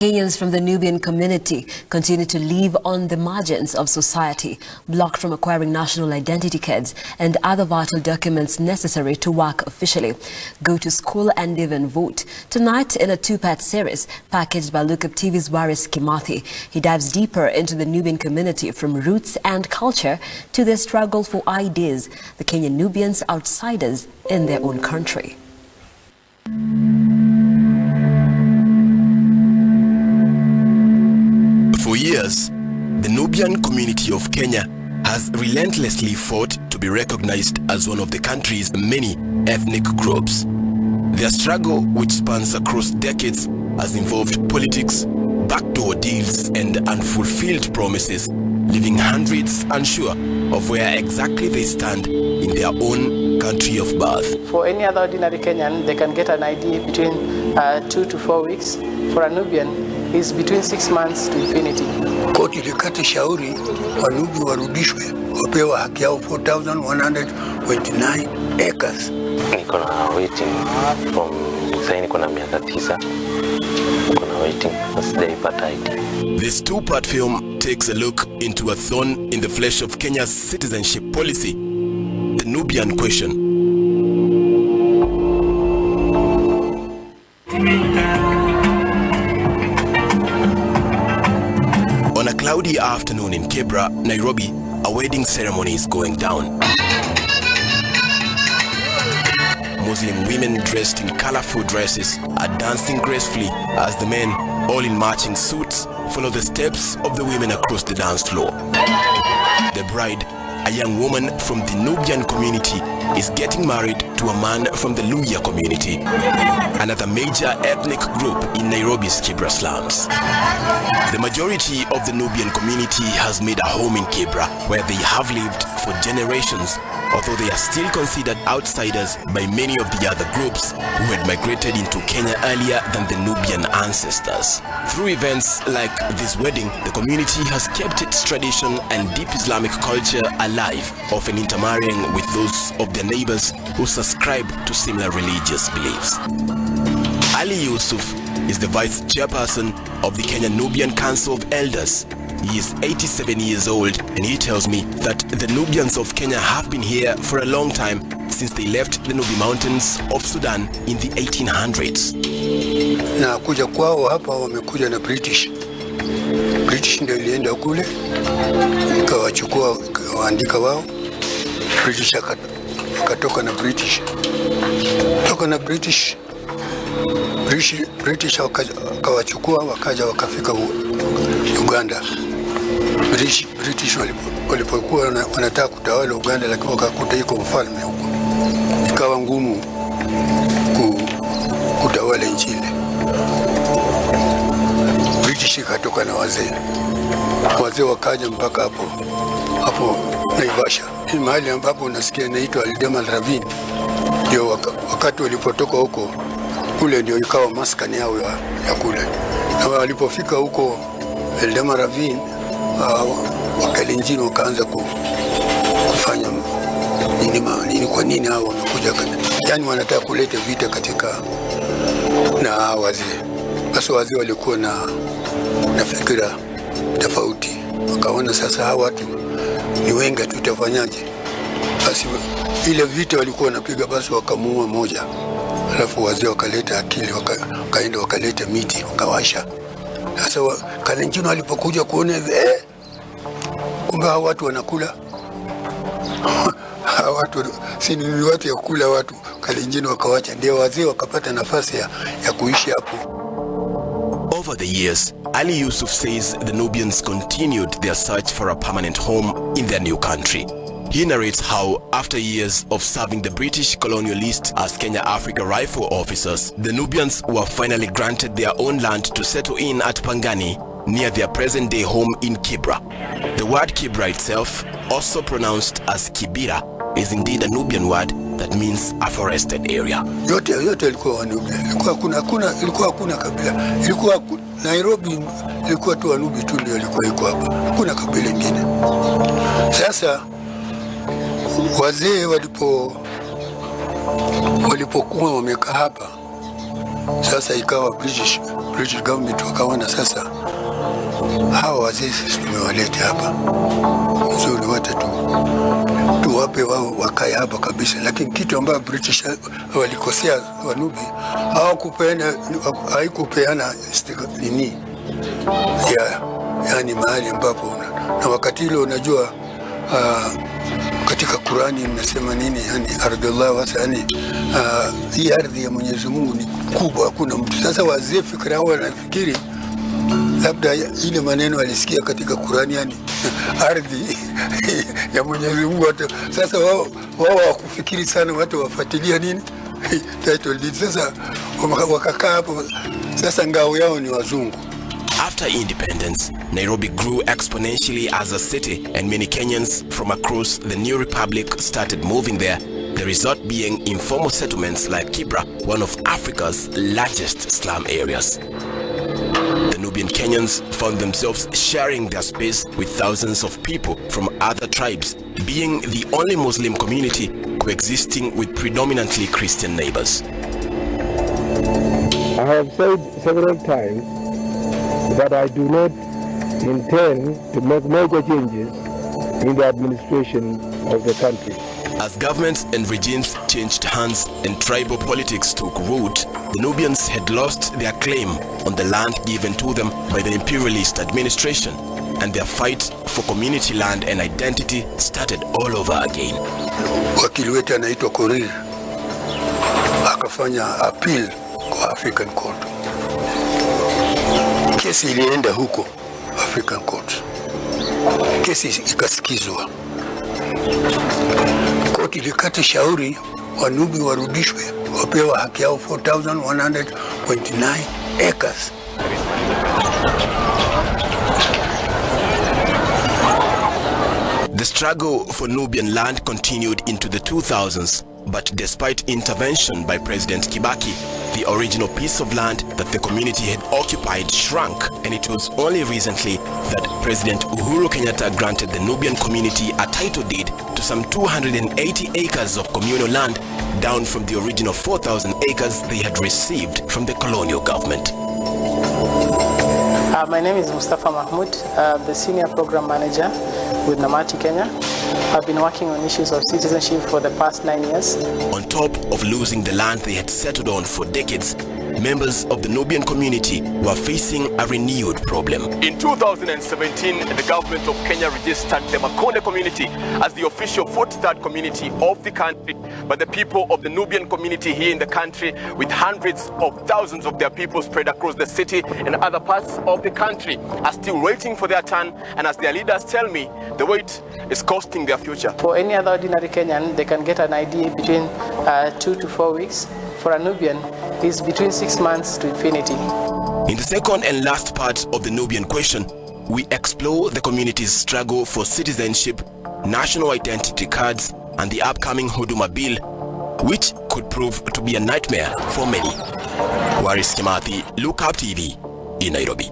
Kenyans from the Nubian community continue to live on the margins of society, blocked from acquiring national identity cards and other vital documents necessary to work officially, go to school and even vote. Tonight, in a two-part series packaged by Look Up TV's Waris Kimathi, he dives deeper into the Nubian community from roots and culture to their struggle for ideas, the Kenyan Nubians outsiders in their own country. For years, the Nubian community of Kenya has relentlessly fought to be recognized as one of the country's many ethnic groups. Their struggle, which spans across decades, has involved politics, backdoor deals, and unfulfilled promises, leaving hundreds unsure of where exactly they stand in their own country of birth. For any other ordinary Kenyan, they can get an ID between 2 to 4 weeks. For a Nubian, is between 6 months to infinity. Koti ilikata shauri Wanubi warudishwe wapewa haki yao 4,129 acres. Niko na waiting from sasa niko na miaka 9. Niko na waiting sijaipata ID. This two-part film takes a look into a thorn in the flesh of Kenya's citizenship policy, the Nubian question. On a cloudy afternoon in Kibra, Nairobi, a wedding ceremony is going down. Muslim women dressed in colorful dresses are dancing gracefully as the men, all in matching suits, follow the steps of the women across the dance floor. The bride, a young woman from the Nubian community, is getting married to a man from the Luya community, another major ethnic group in Nairobi's Kibra slums. The majority of the Nubian community has made a home in Kibra, where they have lived for generations, although they are still considered outsiders by many of the other groups who had migrated into Kenya earlier than the Nubian ancestors. Through events like this wedding, the community has kept its tradition and deep Islamic culture alive, often intermarrying with those of their neighbors who subscribe to similar religious beliefs. Ali Yusuf is the vice chairperson of the Kenya Nubian Council of Elders. He is 87 years old, and he tells me that the Nubians of Kenya have been here for a long time, since they left the Nubi Mountains of Sudan in the 1800s. Na kuja kwao hapa wamekuja na British. British ndio ilienda kule, ikawachukua waandika wao. British akatoka na British. Toka na British wakawachukua wakaja wakafika Uganda. British walipokuwa wanataka kutawala Uganda, lakini wakakuta iko mfalme huko, ikawa ngumu kutawala nchi ile. British ikatoka na wazee wakaja mpaka hapo Naivasha, hii mahali ambapo unasikia inaitwa Aldama Ravine. Ndio wakati walipotoka huko kule, ndio ikawa maskani yao ya kule. Na walipofika huko Aldama Ravine, Wakalenjin wakaanza kufanya nini, kwa nini hao wamekuja, yani wanataka kuleta vita katika na wazee. Basi wazee walikuwa na fikira tofauti, wakaona sasa hawa watu ni wengi, tutafanyaje? Basi ile vita walikuwa wanapiga, basi wakamuua moja, alafu wazee wakaleta akili, wakaenda wakaleta miti wakawasha. Sasa Kalenjin walipokuja kuona hivi, kumbe hawa watu wanakula hawa watu si ni watu ya kula watu. Kalenjin wakawacha, ndio wazee wakapata nafasi ya kuishi hapo. Over the years, Ali Yusuf says the Nubians continued their search for a permanent home in their new country. He narrates how, after years of serving the British colonialists as Kenya Africa Rifle officers, the Nubians were finally granted their own land to settle in at Pangani, near their present-day home in Kibra. The word Kibra itself, also pronounced as Kibira, is indeed a Nubian word that means a forested area. Yote ilikuwa Wanubi. Ilikuwa hakuna kabila. Ilikuwa Nairobi, ilikuwa tu Wanubi tu ndio iko hapa. Hakuna kabila lingine. Sasa wazee walipokuwa wamekaa hapa, sasa ikawa British government wakaona sasa hawa wazee sisi tumewaleta hapa, nzuri wote tuwape wao wakae hapa kabisa. Lakini kitu ambayo British walikosea Wanubi, haikupeana nini yani mahali ambapo na wakati ile unajua katika Qurani inasema nini, yani ardhullah wasa, yani hii ardhi ya Mwenyezi Mungu ni kubwa, hakuna mtu. Sasa wazee fikra hao wanafikiri labda ile maneno alisikia katika Qurani, yani ardhi ya Mwenyezi Mungu. Sasa wao wakufikiri sana, watu wafuatilia nini title deed. Sasa wakakaa hapo, sasa ngao yao ni wazungu. After independence, Nairobi grew exponentially as a city, and many Kenyans from across the new republic started moving there, the result being informal settlements like Kibra, one of Africa's largest slum areas. The Nubian Kenyans found themselves sharing their space with thousands of people from other tribes, being the only Muslim community coexisting with predominantly Christian neighbors. I have said several times that I do not intend to make major changes in the administration of the country. As governments and regimes changed hands and tribal politics took root, the Nubians had lost their claim on the land given to them by the imperialist administration, and their fight for community land and identity started all over again. Wakili wetu anaitwa Korir akafanya appeal kwa African Court. Kesi ilienda huko African Court, kesi ikasikizwa. Koti ilikata shauri Wanubi warudishwe, wapewa haki yao 4,100.9 acres. The struggle for Nubian land continued into the 2000s, but despite intervention by President Kibaki, the original piece of land that the community had occupied shrunk, and it was only recently that President Uhuru Kenyatta granted the Nubian community a title deed to some 280 acres of communal land, down from the original 4,000 acres they had received from the colonial government. My name is Mustafa Mahmoud, the Senior Program Manager with Namati, Kenya. I've been working on issues of citizenship for the past 9 years. On top of losing the land they had settled on for decades, members of the Nubian community were facing a renewed problem. In 2017, the government of Kenya registered the Makonde community as the official 43rd community of the country, but the people of the Nubian community here in the country, with hundreds of thousands of their people spread across the city and other parts of the country, are still waiting for their turn, and as their leaders tell me, the wait is costing their future. For any other ordinary Kenyan, they can get an ID between 2 to 4 weeks. For a Nubian, it's between 6 months to infinity. In the second and last part of the Nubian question, we explore the community's struggle for citizenship, national identity cards, and the upcoming Huduma Bill, which could prove to be a nightmare for many. Waris Kimathi, Lookup TV in Nairobi.